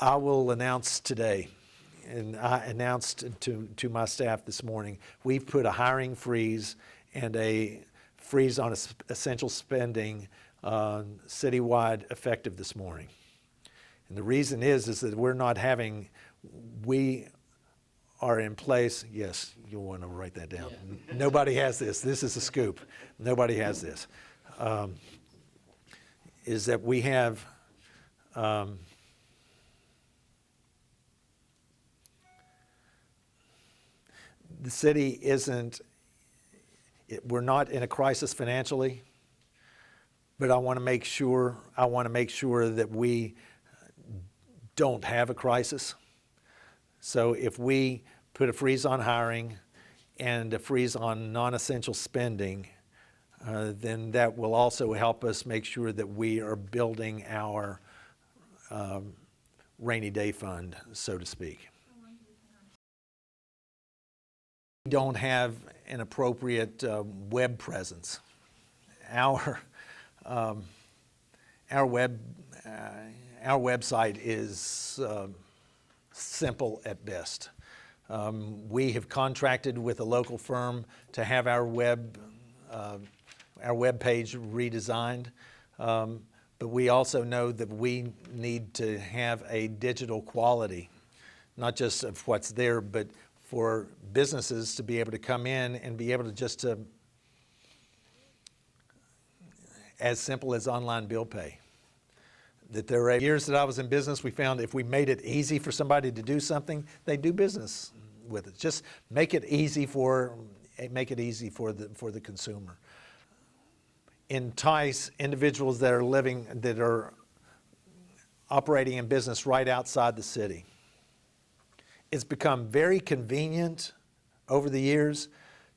I will announce today, and I announced to my staff this morning, we've put a hiring freeze and a freeze on essential spending citywide effective this morning. And the reason is that we are in place. Yes, you'll want to write that down. Yeah. Nobody has this. This is a scoop. Nobody has this. Is that we have the city we're not in a crisis financially, but I want to make sure that we don't have a crisis. So if we put a freeze on hiring and a freeze on non-essential spending, then that will also help us make sure that we are building our rainy day fund, so to speak. We don't have an appropriate web presence. Our website is simple at best. We have contracted with a local firm to have our web page redesigned, but we also know that we need to have a digital quality, not just of what's there, but for businesses to be able to come in and be able to just as simple as online bill pay. That there are years that I was in business, we found if we made it easy for somebody to do something, they do business with it. Just make it easy for the consumer. Entice individuals that are operating in business right outside the city. It's become very convenient over the years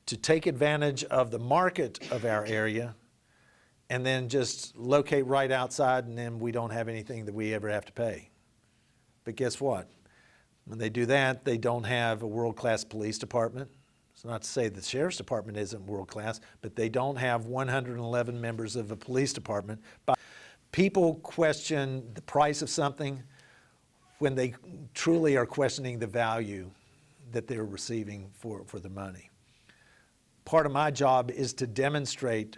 to take advantage of the market of our area and then just locate right outside, and then we don't have anything that we ever have to pay. But guess what? When they do that, they don't have a world-class police department. It's not to say the sheriff's department isn't world-class, but they don't have 111 members of a police department. People question the price of something when they truly are questioning the value that they're receiving for the money. Part of my job is to demonstrate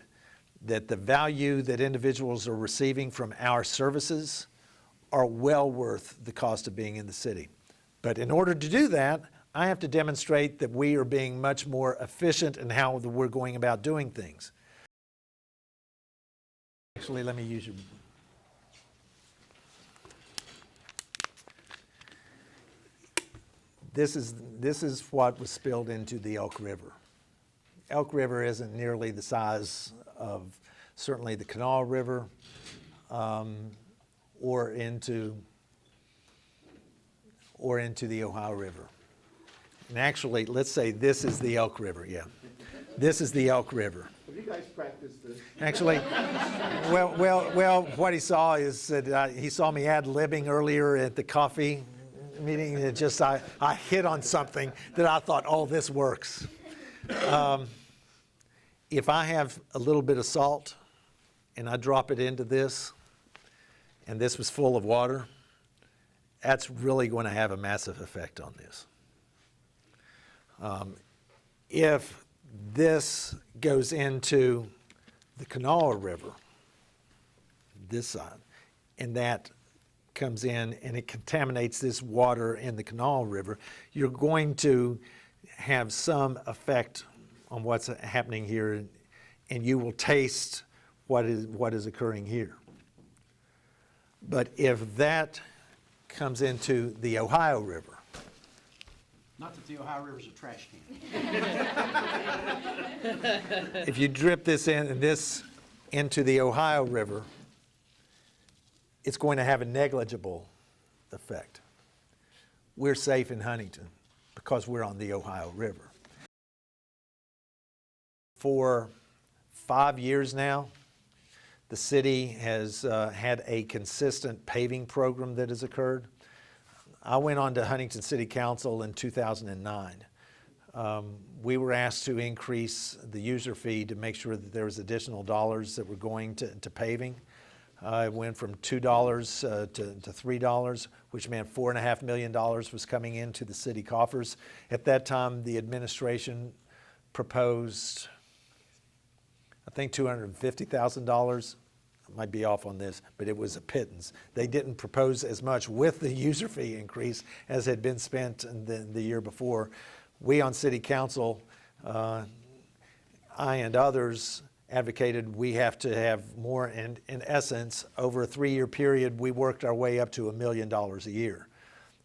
that the value that individuals are receiving from our services are well worth the cost of being in the city. But in order to do that, I have to demonstrate that we are being much more efficient in how we're going about doing things. Actually, let me use your... This is what was spilled into the Elk River. Elk River isn't nearly the size of certainly the Kanawha River or into the Ohio River. And actually, let's say this is the Elk River, yeah. This is the Elk River. Have you guys practiced this? Actually, well, what he saw is that he saw me ad-libbing earlier at the coffee meeting. It just, I hit on something that I thought, oh, this works. If I have a little bit of salt and I drop it into this, and this was full of water, that's really going to have a massive effect on this. If this goes into the Kanawha River, this side, and that comes in and it contaminates this water in the Kanawha River, you're going to have some effect on what's happening here, and you will taste what is occurring here. But if that comes into the Ohio River, not that the Ohio River's a trash can. if you drip this into the Ohio River, it's going to have a negligible effect. We're safe in Huntington because we're on the Ohio River. For 5 years now, the city has had a consistent paving program that has occurred. I went on to Huntington City Council in 2009. We were asked to increase the user fee to make sure that there was additional dollars that were going to paving. It went from $2 to $3, which meant $4.5 million was coming into the city coffers. At that time, the administration proposed, I think, $250,000. I might be off on this, but it was a pittance. They didn't propose as much with the user fee increase as had been spent the year before. We on City Council, I and others, advocated we have to have more, and in essence, over a 3-year period, we worked our way up to $1 million a year.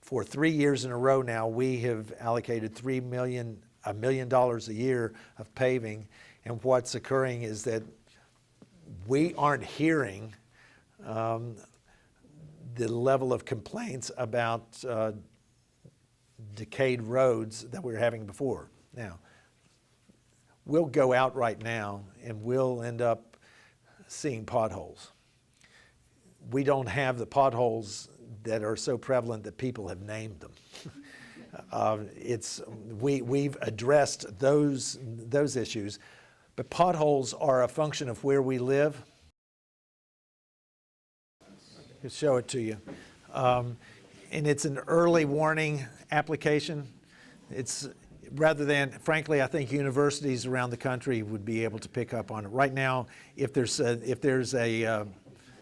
For 3 years in a row now, we have allocated $1 million a year of paving, and what's occurring is that we aren't hearing the level of complaints about decayed roads that we were having before. Now, we'll go out right now and we'll end up seeing potholes. We don't have the potholes that are so prevalent that people have named them. We've addressed those issues, but potholes are a function of where we live. I'll show it to you. And it's an early warning application. It's rather than, frankly, I think universities around the country would be able to pick up on it. Right now, if there's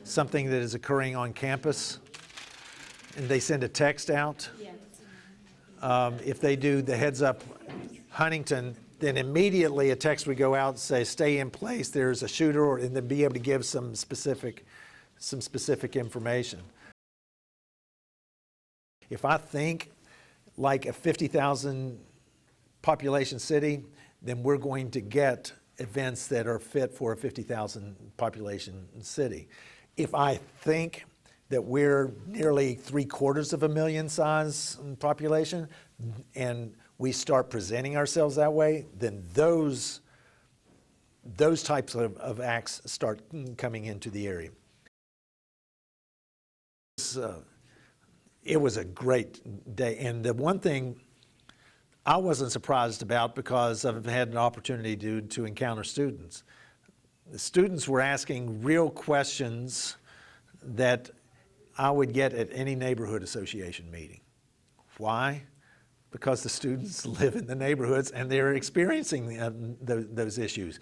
something that is occurring on campus and they send a text out, if they do the heads up Huntington, then immediately a text would go out and say, stay in place, there's a shooter, and then be able to give some specific information. If I think like a 50,000 population city, then we're going to get events that are fit for a 50,000 population city. If I think that we're nearly 3/4 size population and we start presenting ourselves that way, then those types of acts start coming into the area. It was a great day, and the one thing I wasn't surprised about, because I've had an opportunity to encounter students. The students were asking real questions that I would get at any neighborhood association meeting. Why? Because the students live in the neighborhoods and they're experiencing those issues.